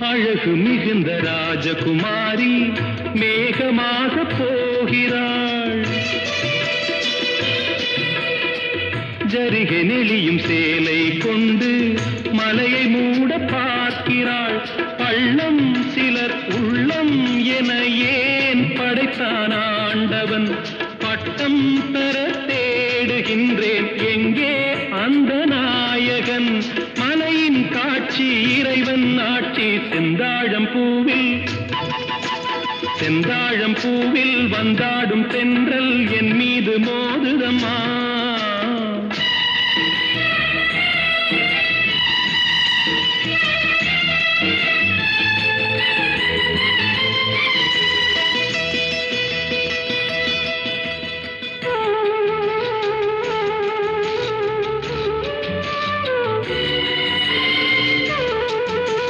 அழகு மிகுந்த ராஜகுமாரி மேகமாக போகிறாள். ஜரிகை நெளியும் சேலை கொண்டு மலையை மூட பார்க்கிறாள். பள்ளம் சிலர் உள்ளம் என ஏன் படைத்தான் ஆண்டவன்? பட்டம் பெற தேடுகின்றேன், எங்கே அந்த நாயகன்? மலையின் காட்சி இறைவன் ஆட்சி. செந்தாழம் பூவில் வந்தாடும் தென்றல் என் மீது மோதுதம்மா.